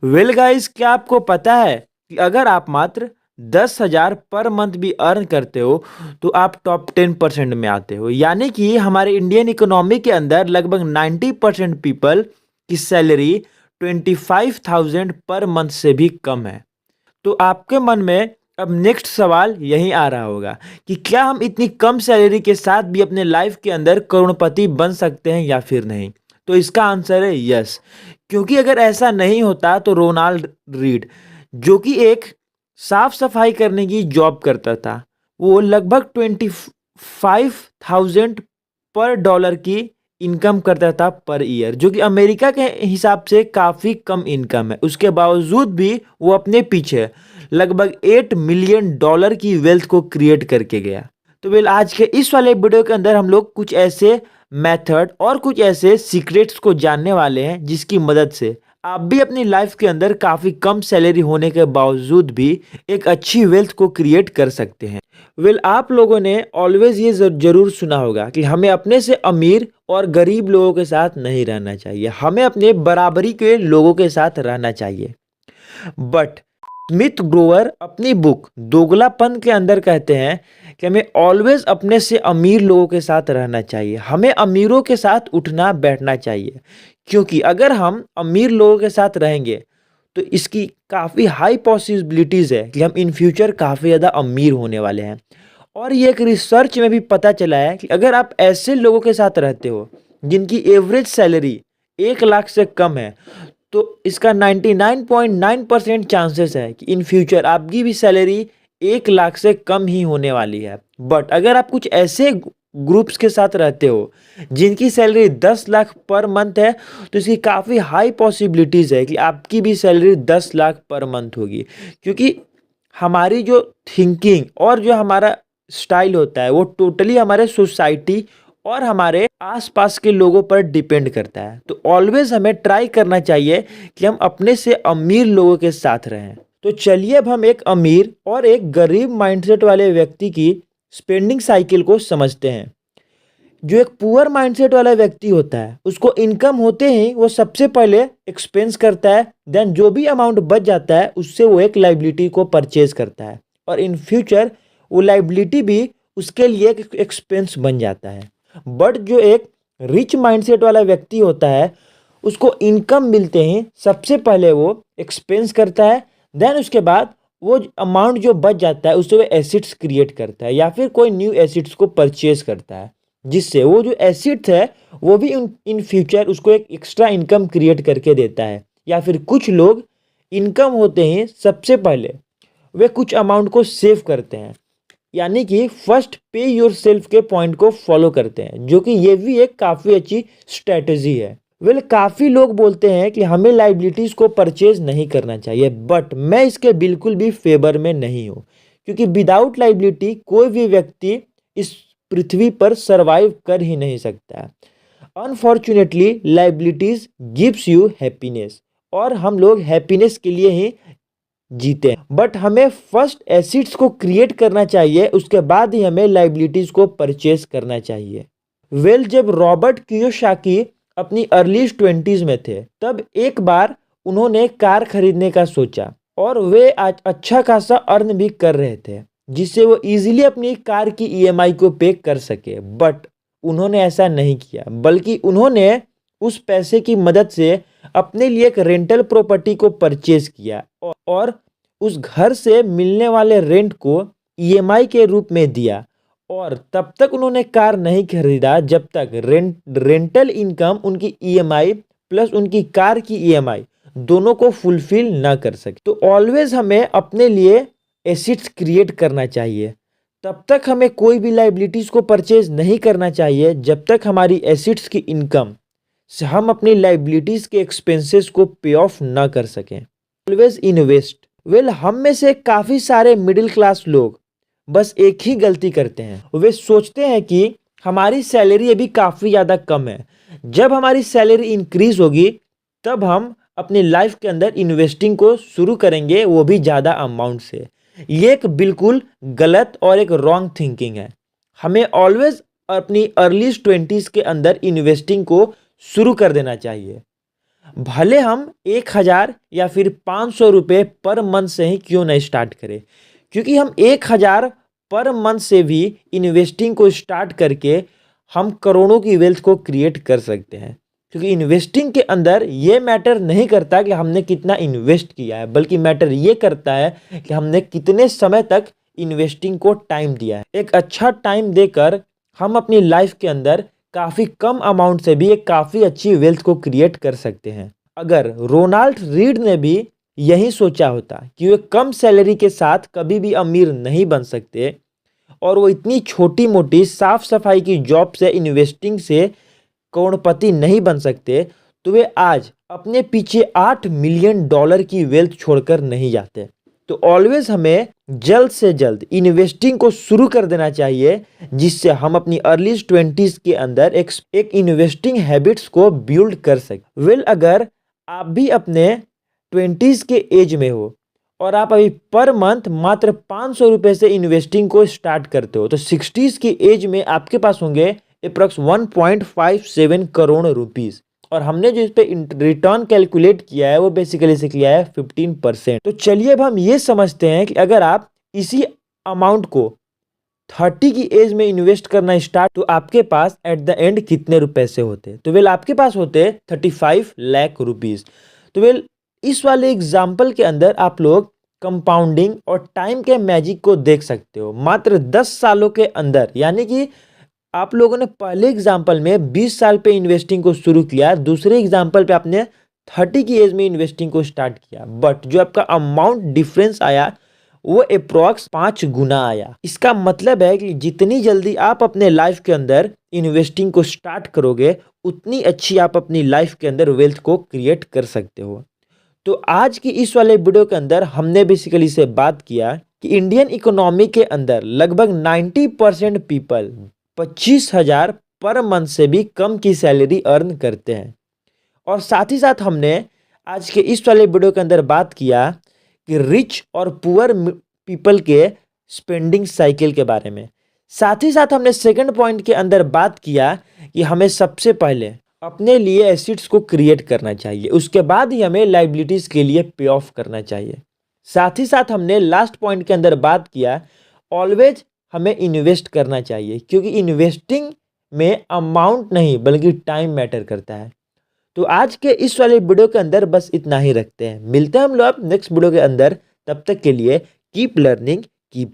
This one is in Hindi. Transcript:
वेल गाइस, क्या आपको पता है कि अगर आप मात्र 10,000 पर मंथ भी अर्न करते हो तो आप टॉप 10% में आते हो। यानी कि हमारे इंडियन इकोनॉमी के अंदर लगभग 90% पीपल की सैलरी 25,000 पर मंथ से भी कम है। तो आपके मन में अब नेक्स्ट सवाल यही आ रहा होगा कि क्या हम इतनी कम सैलरी के साथ भी अपने लाइफ के अंदर करोड़पति बन सकते हैं या फिर नहीं। तो इसका आंसर है यस। क्योंकि अगर ऐसा नहीं होता तो रोनाल्ड रीड, जो कि एक साफ सफाई करने की जॉब करता था, वो लगभग 25,000 पर डॉलर की इनकम करता था पर ईयर, जो कि अमेरिका के हिसाब से काफ़ी कम इनकम है। उसके बावजूद भी वो अपने पीछे लगभग 8 मिलियन डॉलर की वेल्थ को क्रिएट करके गया। तो वेल, आज के इस वाले वीडियो के अंदर हम लोग कुछ ऐसे मेथड और कुछ ऐसे सीक्रेट्स को जानने वाले हैं जिसकी मदद से आप भी अपनी लाइफ के अंदर काफ़ी कम सैलरी होने के बावजूद भी एक अच्छी वेल्थ को क्रिएट कर सकते हैं। वेल, आप लोगों ने ऑलवेज ये जरूर सुना होगा कि हमें अपने से अमीर और गरीब लोगों के साथ नहीं रहना चाहिए, हमें अपने बराबरी के लोगों के साथ रहना चाहिए। बट स्मिथ ग्रोवर अपनी बुक दोगलापन के अंदर कहते हैं कि हमें ऑलवेज अपने से अमीर लोगों के साथ रहना चाहिए, हमें अमीरों के साथ उठना बैठना चाहिए। क्योंकि अगर हम अमीर लोगों के साथ रहेंगे तो इसकी काफ़ी हाई पॉसिबिलिटीज़ है कि हम इन फ्यूचर काफ़ी ज़्यादा अमीर होने वाले हैं। और ये एक रिसर्च में भी पता चला है कि अगर आप ऐसे लोगों के साथ रहते हो जिनकी एवरेज सैलरी 1 लाख से कम है, तो इसका 99.9% चांसेस है कि इन फ्यूचर आपकी भी सैलरी 1 लाख से कम ही होने वाली है। बट अगर आप कुछ ऐसे ग्रुप्स के साथ रहते हो जिनकी सैलरी 10 लाख पर मंथ है, तो इसकी काफ़ी हाई पॉसिबिलिटीज़ है कि आपकी भी सैलरी 10 लाख पर मंथ होगी। क्योंकि हमारी जो थिंकिंग और जो हमारा स्टाइल होता है वो टोटली हमारे सोसाइटी और हमारे आसपास के लोगों पर डिपेंड करता है। तो ऑलवेज हमें ट्राई करना चाहिए कि हम अपने से अमीर लोगों के साथ रहें। तो चलिए अब हम एक अमीर और एक गरीब माइंडसेट वाले व्यक्ति की स्पेंडिंग साइकिल को समझते हैं। जो एक पुअर माइंडसेट वाला व्यक्ति होता है उसको इनकम होते ही वो सबसे पहले एक्सपेंस करता है, देन जो भी अमाउंट बच जाता है उससे वो एक लाइबिलिटी को परचेज करता है और इन फ्यूचर वो लाइबिलिटी भी उसके लिए एक एक्सपेंस बन जाता है। बट जो एक रिच माइंडसेट वाला व्यक्ति होता है उसको इनकम मिलते ही सबसे पहले वो एक्सपेंस करता है, देन उसके बाद वो अमाउंट जो बच जाता है उससे वो एसिड्स क्रिएट करता है या फिर कोई न्यू एसिड्स को परचेज करता है, जिससे वो जो एसिड्स है वो भी इन फ्यूचर उसको एक एक्स्ट्रा इनकम क्रिएट करके देता है। या फिर कुछ लोग इनकम होते हैं सबसे पहले वे कुछ अमाउंट को सेव करते हैं, यानी कि फर्स्ट पे योर सेल्फ के पॉइंट को फॉलो करते हैं, जो कि ये भी एक काफ़ी अच्छी स्ट्रेटजी है। वेल, काफ़ी लोग बोलते हैं कि हमें लाइबिलिटीज़ को परचेज नहीं करना चाहिए, बट मैं इसके बिल्कुल भी फेवर में नहीं हूँ। क्योंकि विदाउट लाइबिलिटी कोई भी व्यक्ति इस पृथ्वी पर सरवाइव कर ही नहीं सकता है। Unfortunately liabilities gives you happiness और हम लोग हैप्पीनेस के लिए ही जीते हैं, बट हमें फर्स्ट एसिड्स को क्रिएट करना चाहिए, उसके बाद ही हमें लाइबिलिटीज को परचेज करना चाहिए। वेल, जब रॉबर्ट कियोसाकी अपनी अर्ली 20s में थे तब एक बार उन्होंने कार खरीदने का सोचा और वे आज अच्छा खासा अर्न भी कर रहे थे जिससे वो इजीली अपनी कार की ईएमआई को पे कर सके। बट उन्होंने ऐसा नहीं किया, बल्कि उन्होंने उस पैसे की मदद से अपने लिए एक रेंटल प्रॉपर्टी को परचेज किया और उस घर से मिलने वाले रेंट को ईएमआई के रूप में दिया। और तब तक उन्होंने कार नहीं खरीदा जब तक रेंटल इनकम उनकी ईएमआई प्लस उनकी कार की ईएमआई दोनों को फुलफिल ना कर सके। तो ऑलवेज हमें अपने लिए एसेट्स क्रिएट करना चाहिए। तब तक हमें कोई भी लाइबिलिटीज को परचेज नहीं करना चाहिए जब तक हमारी एसेट्स की इनकम से हम अपनी लाइबिलिटीज के एक्सपेंसेस को पे ऑफ ना कर सकें। Always invest. वेल, हम में से काफ़ी सारे मिडिल क्लास लोग बस एक ही गलती करते हैं, वे सोचते हैं कि हमारी सैलरी अभी काफ़ी ज़्यादा कम है, जब हमारी सैलरी इंक्रीज होगी तब हम अपनी लाइफ के अंदर इन्वेस्टिंग को शुरू करेंगे, वो भी ज़्यादा अमाउंट से। ये एक बिल्कुल गलत और एक रॉन्ग थिंकिंग है। हमें ऑलवेज अपनी अर्ली 20s के अंदर इन्वेस्टिंग को शुरू कर देना चाहिए। भले हम 1,000 या फिर 500 रुपये पर मंथ से ही क्यों नहीं स्टार्ट करें, क्योंकि हम 1,000 पर मंथ से भी इन्वेस्टिंग को स्टार्ट करके हम करोड़ों की वेल्थ को क्रिएट कर सकते हैं। क्योंकि इन्वेस्टिंग के अंदर ये मैटर नहीं करता कि हमने कितना इन्वेस्ट किया है, बल्कि मैटर ये करता है कि हमने कितने समय तक इन्वेस्टिंग को टाइम दिया है। एक अच्छा टाइम देकर हम अपनी लाइफ के अंदर काफ़ी कम अमाउंट से भी एक काफ़ी अच्छी वेल्थ को क्रिएट कर सकते हैं। अगर रोनाल्ड रीड ने भी यही सोचा होता कि वे कम सैलरी के साथ कभी भी अमीर नहीं बन सकते और वो इतनी छोटी मोटी साफ सफाई की जॉब से इन्वेस्टिंग से करोड़पति नहीं बन सकते, तो वे आज अपने पीछे $8 मिलियन की वेल्थ छोड़कर नहीं जाते। तो ऑलवेज हमें जल्द से जल्द इन्वेस्टिंग को शुरू कर देना चाहिए, जिससे हम अपनी अर्ली 20s के अंदर एक इन्वेस्टिंग हैबिट्स को बिल्ड कर सकें। अगर आप भी अपने 20s के एज में हो और आप अभी पर मंथ मात्र 500 रुपये से इन्वेस्टिंग को स्टार्ट करते हो, तो 60s की एज में आपके पास होंगे अप्रॉक्स 1.57 करोड़ रुपीस। और हमने जो इस पे रिटर्न कैलकुलेट किया है वो बेसिकली से किया है 15%। तो चलिए अब हम ये समझते हैं कि अगर आप इसी अमाउंट को 30 की एज में इन्वेस्ट करना स्टार्ट, तो आपके पास एट द एंड कितने रुपए से होते। तो आपके पास होते 35 लाख रुपीस। तो इस वाले एग्जाम्पल के अंदर आप लोग कंपाउंडिंग और टाइम के मैजिक को देख सकते हो। मात्र 10 सालों के अंदर, यानी कि आप लोगों ने पहले एग्जाम्पल में 20 साल पे इन्वेस्टिंग को शुरू किया, दूसरे एग्जाम्पल पे आपने 30 की एज में इन्वेस्टिंग को स्टार्ट किया, बट जो आपका अमाउंट डिफरेंस आया वो अप्रॉक्स 5 गुना आया। इसका मतलब है कि जितनी जल्दी आप अपने लाइफ के अंदर इन्वेस्टिंग को स्टार्ट करोगे, उतनी अच्छी आप अपनी लाइफ के अंदर वेल्थ को क्रिएट कर सकते हो। तो आज की इस वाले वीडियो के अंदर हमने बेसिकली से बात किया कि इंडियन इकोनॉमी के अंदर लगभग 90% पीपल 25,000 पर मंथ से भी कम की सैलरी अर्न करते हैं। और साथ ही साथ हमने आज के इस वाले वीडियो के अंदर बात किया कि रिच और पुअर पीपल के स्पेंडिंग साइकिल के बारे में। साथ ही साथ हमने सेकंड पॉइंट के अंदर बात किया कि हमें सबसे पहले अपने लिए एसेट्स को क्रिएट करना चाहिए, उसके बाद ही हमें लायबिलिटीज के लिए पे ऑफ करना चाहिए। साथ ही साथ हमने लास्ट पॉइंट के अंदर बात किया ऑलवेज हमें इन्वेस्ट करना चाहिए, क्योंकि इन्वेस्टिंग में अमाउंट नहीं बल्कि टाइम मैटर करता है। तो आज के इस वाले वीडियो के अंदर बस इतना ही रखते हैं। मिलते हैं हम लोग नेक्स्ट वीडियो के अंदर। तब तक के लिए कीप लर्निंग,